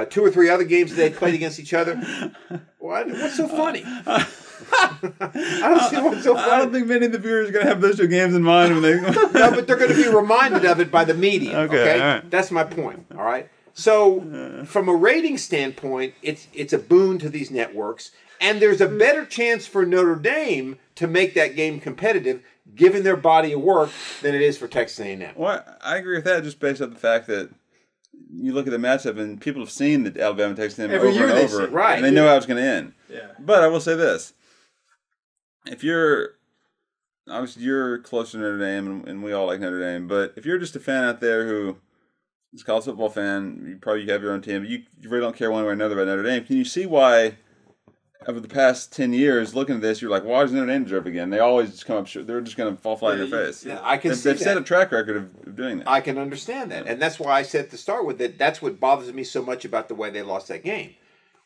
2 or 3 other games they played against each other. What's so funny? I don't see what's so funny. I don't think many of the viewers are going to have those 2 games in mind when they. No, but they're going to be reminded of it by the media. Okay? All right. That's my point. All right. So, from a rating standpoint, it's a boon to these networks, and there's a better chance for Notre Dame to make that game competitive, given their body of work, than it is for Texas A&M. Well, I agree with that, just based on the fact that you look at the matchup, and people have seen the Alabama and Texas A&M over and over, right? And they know how it's going to end. Yeah. But I will say this: if you're obviously you're close to Notre Dame, and we all like Notre Dame, but if you're just a fan out there who is a college football fan, you probably have your own team, but you really don't care one way or another about Notre Dame. Can you see why, over the past 10 years, looking at this, you're like, why does Notre Dame deserve again? They always just come up short. They're just going to fall flat in their face. Yeah, I can see They've set a track record of doing that. I can understand that. And that's why I said to start with that that's what bothers me so much about the way they lost that game,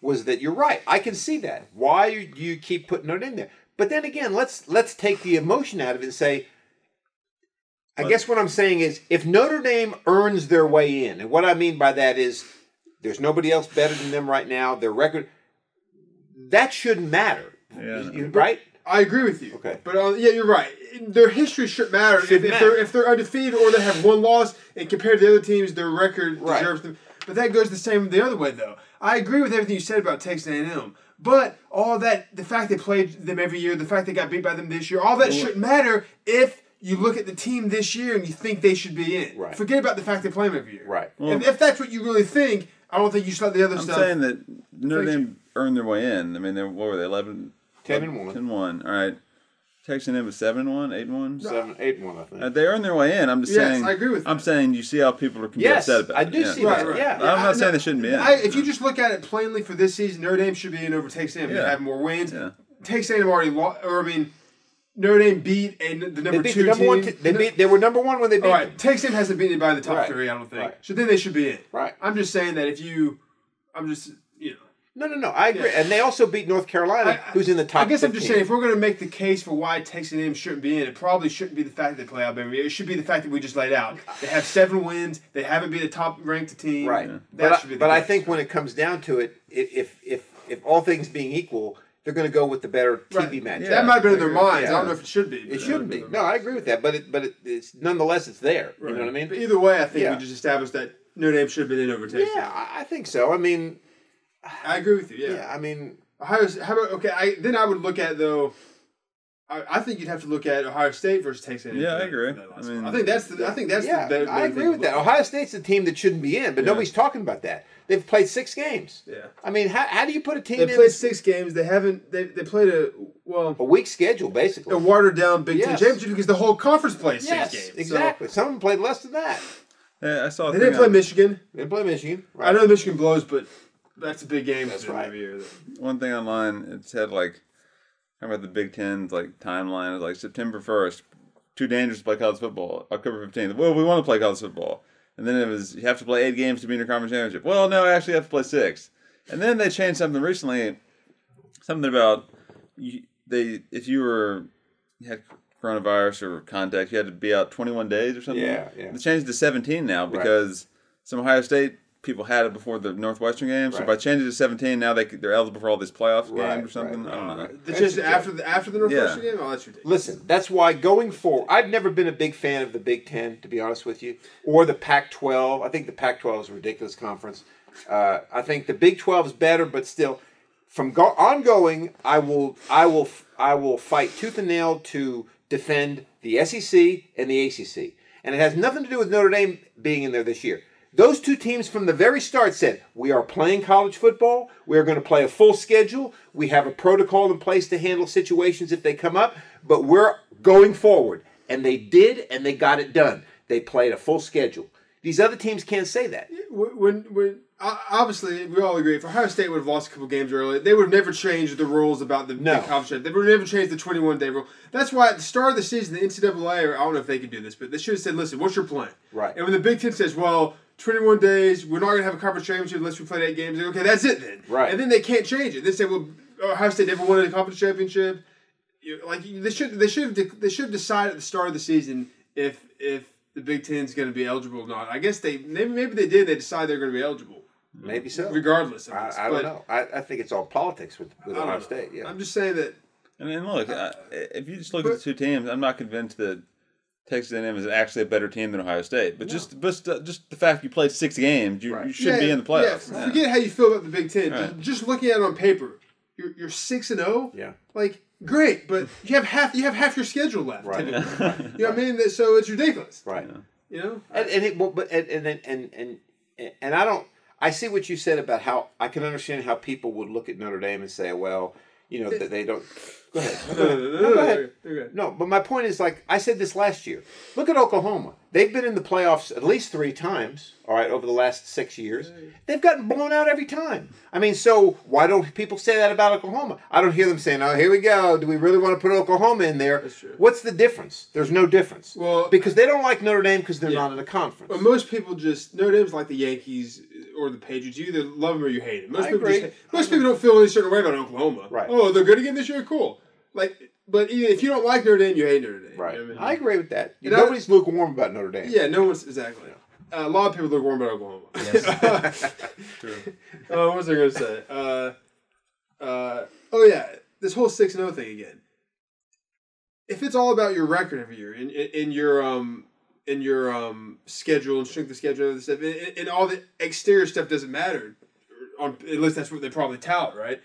was that you're right. I can see that. Why do you keep putting Notre Dame there? But then again, let's take the emotion out of it and say, I guess what I'm saying is, if Notre Dame earns their way in, and what I mean by that is there's nobody else better than them right now, their record, that shouldn't matter. Yeah. Right? I agree with you. Okay. But yeah, you're right. Their history should matter. If they're undefeated or they have 1 loss, and compared to the other teams, their record deserves them. But that goes the same the other way, though. I agree with everything you said about Texas A&M. But all that, the fact they played them every year, the fact they got beat by them this year, all that shouldn't matter if you look at the team this year and you think they should be in. Right. Forget about the fact they play them every year. Right. Well, if that's what you really think, I don't think you should let the other stuff. I'm saying that Notre Dame earned their way in. I mean, what were they? 11, 10-1. 10-1. All right. Texas A&M was 7-1, 8-1. 7-8-1, I think. They earned their way in. I'm just saying. I agree with that. I'm saying you see how people can be upset about it. I do see that. Right. Yeah. I'm not saying they shouldn't be in. If you just look at it plainly for this season, Notre Dame should be in over Texas A&M. They have more wins. Yeah. Texas A&M already lost, Notre Dame beat the number 2 team. They were number 1 when they beat all right, them. Texas A&M hasn't beaten anybody in the top 3, I don't think. Right. So then they should be in. Right. I'm just saying that No, I agree. Yeah. And they also beat North Carolina, who's in the top 15. I guess I'm just saying, if we're going to make the case for why Texas A&M shouldn't be in, it probably shouldn't be the fact that they play Alabama. It should be the fact that we just laid out. They have 7 wins. They haven't beat a top-ranked team. Right. That should be the case. I case. think when it comes down to it, if all things being equal, they're going to go with the better TV match. Yeah. That might have been in their minds. I don't know if it should be. It shouldn't be. No, I agree with that. But it's nonetheless, it's there. Right. You know what I mean? But either way, I think we just established that Notre Dame should have been in over Texas. Yeah, I think so. I mean, I agree with you. Yeah. I mean, Ohio. How about I would look at though. I think you'd have to look at Ohio State versus Texas A&M. Yeah, I agree. I think that's the better. I agree with that. Ohio State's the team that shouldn't be in, but nobody's talking about that. They've played 6 games. Yeah. I mean, how do you put a team in? They played 6 games. They haven't. They played a weak schedule basically. A watered down Big Ten championship because the whole conference played 6 games. Exactly. Some of them played less than that. Yeah, I saw. They didn't play Michigan. They didn't play Michigan. Right. I know Michigan blows, but that's a big game. That's right. Every year. One thing online, it said how about the Big Ten's timeline is September 1st, too dangerous to play college football. October 15th, well, we want to play college football. And then it was, you have to play 8 games to be in your conference championship. Well, no, actually you have to play 6. And then they changed something recently, something about if you had coronavirus or contact, you had to be out 21 days or something. Yeah. They changed it to 17 now because some Ohio State people had it before the Northwestern game. So by changing it to 17, now they're eligible for all these playoff games or something. Right. I don't know. It's just after the Northwestern game? Oh, that's ridiculous. Listen, that's why going forward, I've never been a big fan of the Big Ten, to be honest with you, or the Pac-12. I think the Pac-12 is a ridiculous conference. I think the Big 12 is better, but still, from ongoing, I will fight tooth and nail to defend the SEC and the ACC. And it has nothing to do with Notre Dame being in there this year. Those 2 teams from the very start said, we are playing college football. We are going to play a full schedule. We have a protocol in place to handle situations if they come up, but we're going forward. And they did, and they got it done. They played a full schedule. These other teams can't say that. When obviously we all agree, if Ohio State would have lost a couple games early, they would have never changed the rules about the conference. They would have never changed the 21-day rule. That's why at the start of the season, the NCAA, or I don't know if they could do this, but they should have said, "Listen, what's your plan?" Right. And when the Big Ten says, "Well, 21 days, we're not going to have a conference championship unless we play 8 games," okay, that's it then. Right. And then they can't change it. They say, "Well, Ohio State never won a conference championship." They should have decided at the start of the season if the Big Ten's going to be eligible or not. I guess maybe they did. They decided they're going to be eligible. Maybe so. Regardless of this. I don't know. I think it's all politics with Ohio State. Yeah. I'm just saying that. And then look, if you just look at the two teams, I'm not convinced that Texas A&M is actually a better team than Ohio State. But just the fact you played 6 games, you should be in the playoffs. Yeah. Forget how you feel about the Big Ten. Right. Just looking at it on paper, you're 6-0. Yeah. Like, great, but you have half your schedule left. Right. You know what I mean? So it's ridiculous. Right. You know. And I don't. I see what you said about how I can understand how people would look at Notre Dame and say, well, that they don't. Go ahead. Go ahead. No, but my point is, like I said this last year. Look at Oklahoma. They've been in the playoffs at least 3 times, all right, over the last 6 years. They've gotten blown out every time. I mean, so why don't people say that about Oklahoma? I don't hear them saying, "Oh, here we go. Do we really want to put Oklahoma in there?" That's true. What's the difference? There's no difference. Well, because they don't like Notre Dame because they're not in a conference. Well, most people Notre Dame's like the Yankees or the Patriots. You either love them or you hate them. Most people don't feel any certain way about Oklahoma. Right. Oh, they're good again this year? Cool. But if you don't like Notre Dame, you hate Notre Dame. Right. You know what I mean? I agree with that. Nobody's lukewarm about Notre Dame. Yeah, no one's exactly. A lot of people look warm about Oklahoma. Yes. True. What was I going to say? Oh yeah, this whole 6-0 thing again. If it's all about your record every year in your schedule and strength of schedule and stuff, and all the exterior stuff doesn't matter, at least that's what they probably tout, right?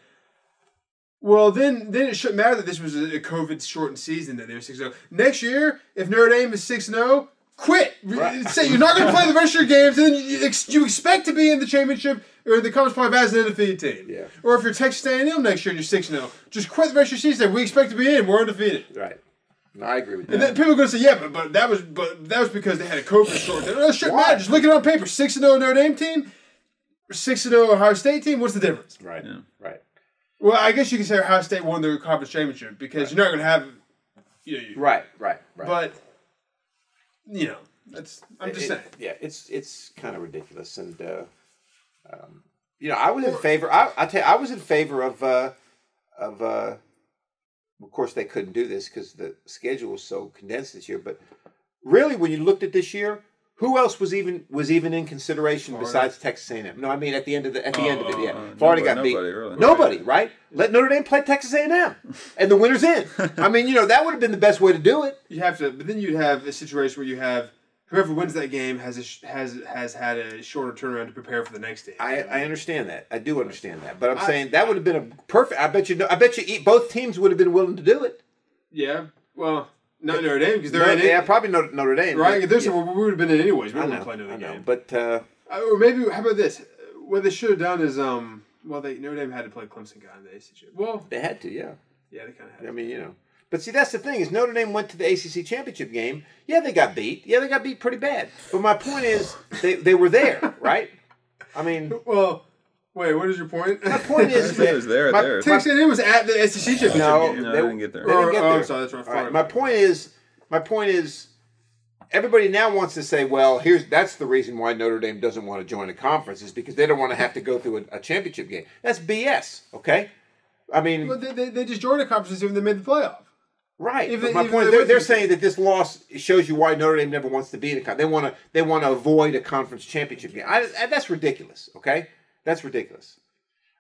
Well, then it shouldn't matter that this was a COVID-shortened season that they were 6-0. Next year, if Notre Dame is 6-0, quit. Right. Say you're not going to play the rest of your games, and then you expect to be in the championship or the conference playoff as an undefeated team. Yeah. Or if you're Texas A&M next year and you're 6-0, just quit the rest of your season. We expect to be in. We're undefeated. Right. No, I agree with that. And then people are going to say, yeah, but that was because they had a COVID-shortened. No, it shouldn't matter. Just look at it on paper. 6-0 Notre Dame team, 6-0 Ohio State team. What's the difference? Right. Yeah. Right. Well, I guess you could say Ohio State won the conference championship because you're not going to have, Right. But I'm just saying. Yeah, it's kind of ridiculous, and I was in favor. I tell you, I was in favor of. Of course, they couldn't do this because the schedule was so condensed this year. But really, when you looked at this year, who else was even in consideration besides Texas A&M? No, I mean at the end of it, yeah. Florida got beat. Really. Nobody, right? Let Notre Dame play Texas A&M, and the winner's in. I mean, that would have been the best way to do it. You have to, but then you'd have a situation where you have whoever wins that game has had a shorter turnaround to prepare for the next game. I understand that. I do understand that. But I'm saying that would have been a perfect. I bet you both teams would have been willing to do it. Yeah. Well. Not Notre Dame because they're in it. Yeah, probably Notre Dame. Right? We would have been in anyways. We don't want to play Notre Dame. But or maybe how about this? What they should have done is Notre Dame had to play Clemson guy in the ACC. Well, they had to, yeah. Yeah, they kind of had. I mean, But see, that's the thing is Notre Dame went to the ACC championship game. Yeah, they got beat. Yeah, they got beat pretty bad. But my point is they were there, right? I mean, well. Wait, what is your point? My point is, it was there. Texas A&M was at the SEC championship game. No, they didn't get there. They didn't get there. Sorry, that's right. Right. My point is, everybody now wants to say, well, that's the reason why Notre Dame doesn't want to join a conference is because they don't want to have to go through a championship game. That's BS. Okay, I mean, well, they just joined a conference even they made the playoff. Right. But my point, they're saying that this loss shows you why Notre Dame never wants to be in a conference. They want to avoid a conference championship game. That's ridiculous. Okay. That's ridiculous.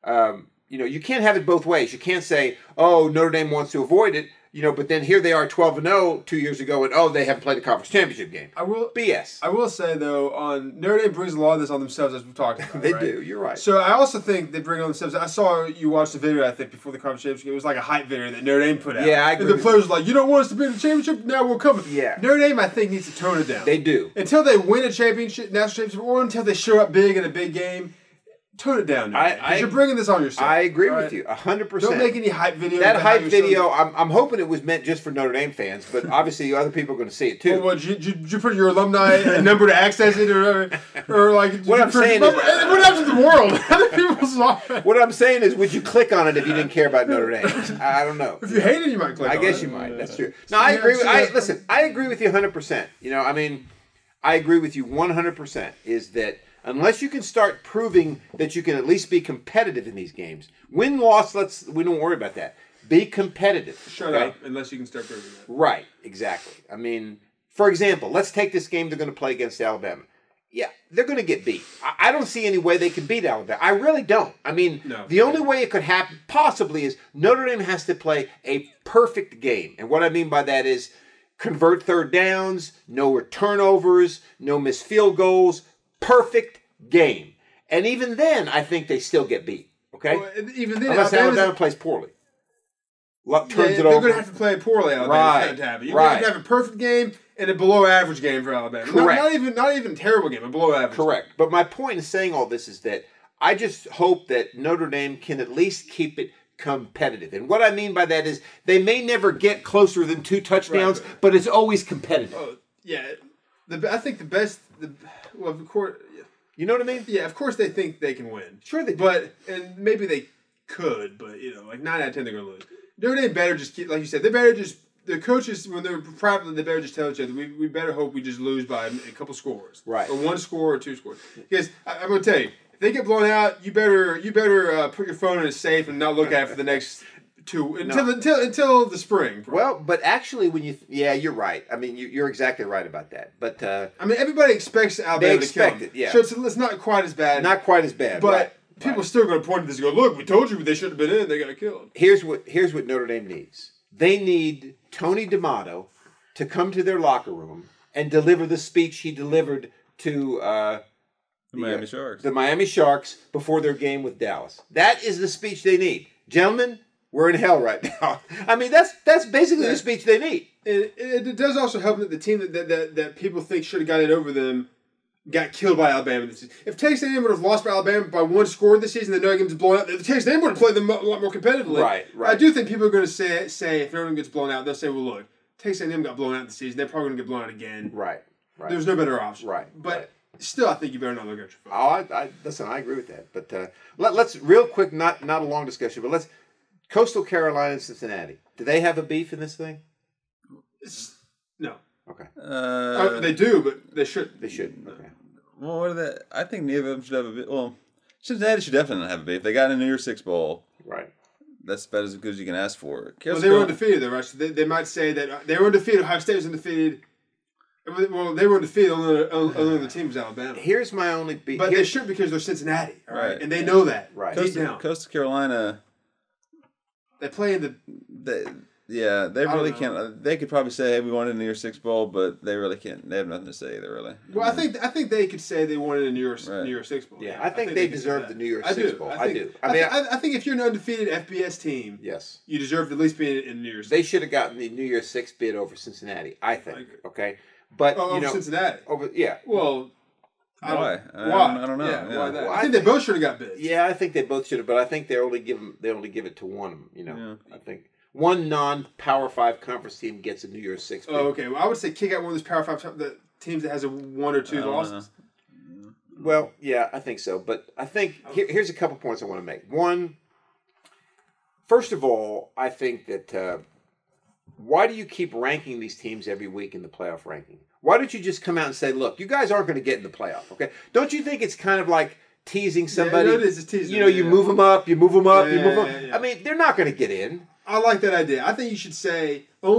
You can't have it both ways. You can't say, oh, Notre Dame wants to avoid it, but then here they are 12-0 2 years ago, and they haven't played a conference championship game. BS. I will say, though, Notre Dame brings a lot of this on themselves, as we've talked about. They do. You're right. So I also think they bring it on themselves. I saw you watch the video, I think, before the conference championship. It was like a hype video that Notre Dame put out. Yeah, I agree. And the players were like, you don't want us to be in the championship? Now we're coming. Yeah. Notre Dame, I think, needs to tone it down. They do. Until they win a national championship, or until they show up big in a big game. Tone it down. You're bringing this on yourself. I agree with you 100%. Don't make any hype video. That hype video, I'm hoping it was meant just for Notre Dame fans, but obviously other people are going to see it too. Well, did you put your alumni number to access it, or like? What I'm saying is, what happened to the world? Other people saw it. What I'm saying is, would you click on it if you didn't care about Notre Dame? I don't know. If you hate it, you might click. I guess you might. That's true. No, I agree. Listen, I agree with you 100%. I agree with you 100%. Is that unless you can start proving that you can at least be competitive in these games, win, loss, we don't worry about that. Be competitive. Shut up, unless you can start proving that. Right, exactly. For example, let's take this game they're going to play against Alabama. Yeah, they're going to get beat. I don't see any way they can beat Alabama. I really don't. The only way it could happen possibly is Notre Dame has to play a perfect game. And what I mean by that is convert third downs, no turnovers, no missed field goals, perfect game. And even then, I think they still get beat. Okay? Well, even then, unless Alabama plays poorly. Turns it over. They're going to have to play poorly, Alabama. Right. You're going to have a perfect game and a below-average game for Alabama. Correct. Not even a terrible game, a below-average. Correct. But my point in saying all this is that I just hope that Notre Dame can at least keep it competitive. And what I mean by that is they may never get closer than 2 touchdowns, but it's always competitive. Oh, yeah. I think the best... of course... You know what I mean? Yeah, of course they think they can win. Sure they do. And maybe they could, but, 9 out of 10 they're going to lose. Notre Dame better just keep, like you said, they better just... The coaches, when they're privately, they better just tell each other, we better hope we just lose by a couple scores. Right. Or 1 score or 2 scores. Because I'm going to tell you, if they get blown out, you better put your phone in a safe and not look at it for the next 2 until the spring. Probably. Well, but actually, when you're right. You're exactly right about that. But everybody expects Alabama to kill them. Yeah. So it's not quite as bad. Not quite as bad. But people are still going to point to this and go, look, we told you they shouldn't have been in. They got killed. Here's what Notre Dame needs. They need Tony D'Amato to come to their locker room and deliver the speech he delivered to the Miami Sharks. The Miami Sharks before their game with Dallas. That is the speech they need. Gentlemen, we're in hell right now. That's basically the speech they need. It does also help that the team that people think should have got it over them got killed by Alabama this season. If Texas A&M would have lost by Alabama by 1 score this season, the Notre Dame gets blown out. Texas A&M would have played them a lot more competitively. Right. I do think people are going to say if Notre Dame gets blown out, they'll say, well, look, Texas A&M got blown out this season. They're probably going to get blown out again. Right. There's no better option. Right. But still, I think you better not look at your phone. Listen, I agree with that. But let's real quick, not a long discussion, but let's Coastal Carolina and Cincinnati. Do they have a beef in this thing? No. Okay. They do, but they shouldn't. They shouldn't. Okay. Well, what are they? I think neither of them should have a beef. Well, Cincinnati should definitely not have a beef. They got in a New Year's Six Bowl. Right. That's about as good as you can ask for. Well, they were undefeated, though, right? So they might say that they were undefeated. Ohio State was undefeated. Well, they were undefeated. Only the team was Alabama. Here's my only beef. But they should because they're Cincinnati, right? And they know that. Right. Coastal Carolina. They play in the... They really can't. They could probably say, "Hey, we wanted a New Year's Six Bowl," but they really can't. They have nothing to say either, really. Well, I think they could say they wanted a New Year's Six Bowl. Yeah, I think they deserve the New Year's Six Bowl. I do. I think if you're an undefeated FBS team, yes, you deserve to at least be in New Year's. They should have gotten the New Year's Six bid over Cincinnati. I think. Okay, but over Cincinnati. Well. Why? I don't know. Yeah. Why that? I think they both should have got bids. Yeah, I think they both should have, but I think they only give it to one. I think. One non-Power 5 conference team gets a New Year's Six bid. Oh, okay. Well, I would say kick out one of those Power 5 teams that has 1 or 2 losses. Well, yeah, I think so. But I think here's a couple points I want to make. One, first of all, I think that why do you keep ranking these teams every week in the playoff ranking? Why don't you just come out and say, look, you guys aren't going to get in the playoff, okay? Don't you think it's kind of like teasing somebody? Yeah, it is. It's teasing. You move them up, you move them up, you move them up. Yeah. They're not going to get in. I like that idea. I think you should say we're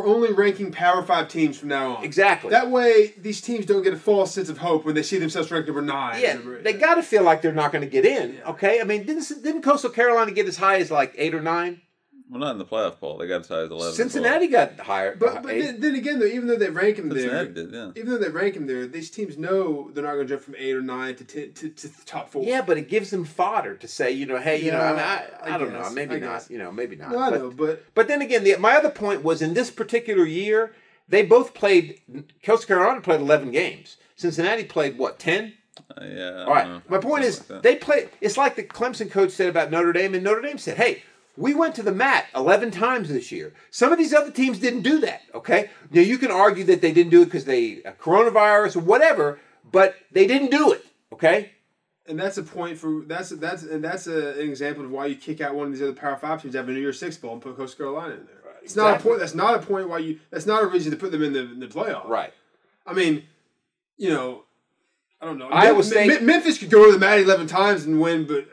only ranking Power 5 teams from now on. Exactly. That way, these teams don't get a false sense of hope when they see themselves ranked number 9. Yeah, they got to feel like they're not going to get in. Yeah. Okay, didn't Coastal Carolina get as high as like 8 or 9? Well, not in the playoff poll. They got as high as 11. Cincinnati got higher. But then again, though, even though they rank them Cincinnati did, yeah. Even though they rank them there, these teams know they're not going to jump from 8 or 9 to 10 to the top 4. Yeah, but it gives them fodder to say, hey, I don't know, maybe not, maybe not. No, I know, but then again, my other point was in this particular year, they both played. Coastal Carolina played 11 games. Cincinnati played what, 10? Yeah. All right. My point is, they play. It's like the Clemson coach said about Notre Dame, and Notre Dame said, "Hey, we went to the mat 11 times this year. Some of these other teams didn't do that. Okay, now you can argue that they didn't do it because they coronavirus or whatever, but they didn't do it. Okay." And that's a point for that's an example of why you kick out one of these other Power 5 teams, have a New Year's Six bowl, and put Coastal Carolina in there. Right. It's not a point. That's not a point why you. That's not a reason to put them in the playoff. Right. I mean, I don't know. Iowa State, Memphis could go to the mat 11 times and win, but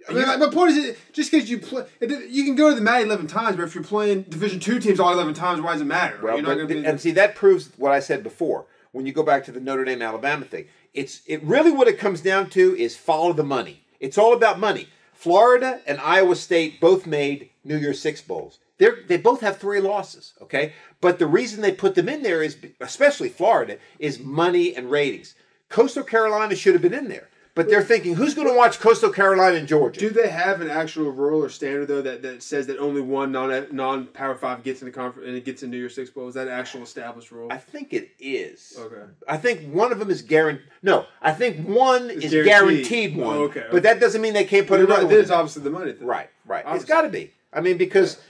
I mean, my point is, just because you play, you can go to the mat 11 times, but if you're playing Division II teams all 11 times, why does it matter? Well, and see, that proves what I said before. When you go back to the Notre Dame Alabama thing, it really what it comes down to is follow the money. It's all about money. Florida and Iowa State both made New Year's Six bowls. They both have 3 losses, okay? But the reason they put them in there is, especially Florida, is money and ratings. Coastal Carolina should have been in there. But they're thinking, who's going to watch Coastal Carolina and Georgia? Do they have an actual rule or standard, though, that says that only one non-Power 5 gets in the conference and it gets in New Year's Six Bowl? Is that an actual established rule? I think it is. Okay. I think one of them is guaranteed. No, I think one is guaranteed one. Oh, okay. But that doesn't mean they can't put another one. Then it's obviously the money thing. Right. Obviously. It's got to be. I mean, because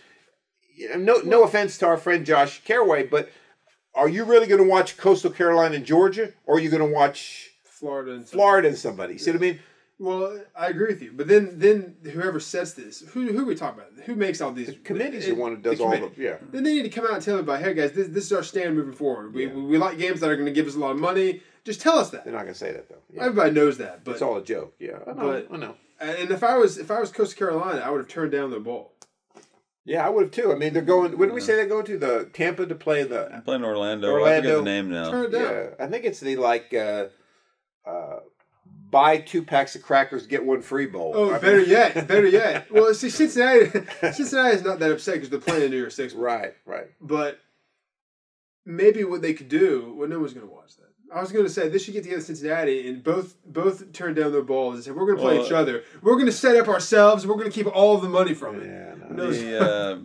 no offense to our friend Josh Caraway, but are you really going to watch Coastal Carolina and Georgia, or are you going to watch Florida and somebody? You see what I mean? Well, I agree with you, but then whoever sets this, who are we talking about? Who makes all these? The committee's the one who does all the Then they need to come out and tell everybody, hey guys, this is our stand moving forward. We like games that are going to give us a lot of money. Just tell us that. They're not going to say that though. Yeah. Everybody knows that, but it's all a joke. Yeah, I know. And if I was Coastal Carolina, I would have turned down their bowl. Yeah, I would have too. I mean, they're going. What did we say they're going to? The Tampa to play the. Playing Orlando. I forget the name now. Turn it down. Yeah, I think it's the buy 2 packs of crackers, get 1 free bowl. Oh, better yet. Well, see, Cincinnati is not that upset because they're playing a New Year's Six bowl. Right. But maybe what they could do, well, no one's going to watch that. I was going to say, they should get together Cincinnati and both turn down their balls and say, we're going to play each other. We're going to set up ourselves. We're going to keep all of the money from it. Yeah, no.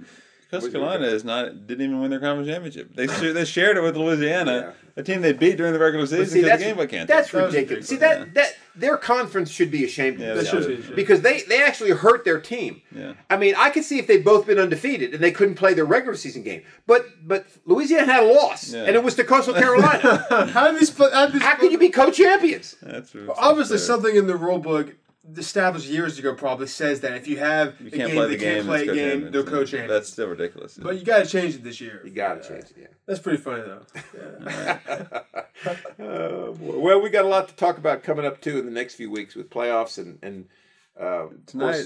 Coastal Carolina didn't even win their conference championship. They shared it with Louisiana, a team they beat during the regular season because the game got canceled. That's ridiculous. See, that their conference should be ashamed of themselves because they actually hurt their team. Yeah. I mean, I could see if they'd both been undefeated and they couldn't play their regular season game, but Louisiana had a loss, and it was to Coastal Carolina. How could you be co-champions? That's obviously something in the rule book established years ago probably says that if you have a game they can't play a game, they're co-champions. That's still ridiculous. But you got to change it this year. You got to change it. Yeah, that's pretty funny though. Yeah. Well, we got a lot to talk about coming up too in the next few weeks with playoffs and tonight.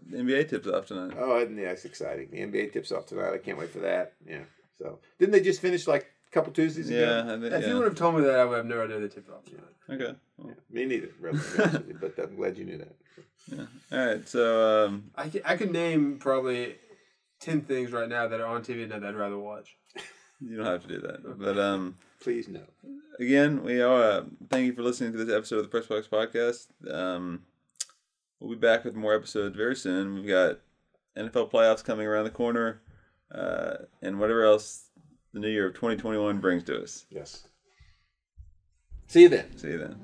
The NBA tips off tonight. Oh, yeah, it's exciting. The NBA tips off tonight. I can't wait for that. Yeah. So didn't they just finish like a couple Tuesdays ago? Yeah. If you would have told me that, I would have no idea they tipped off tonight. Okay. Well. Yeah, me neither, really, but I'm glad you knew that. Yeah. All right. So I could name probably 10 things right now that are on TV that I'd rather watch. You don't have to do that, but please no. Again, we are. Thank you for listening to this episode of the Press Box Podcast. We'll be back with more episodes very soon. We've got NFL playoffs coming around the corner, and whatever else the new year of 2021 brings to us. Yes. See you then. See you then.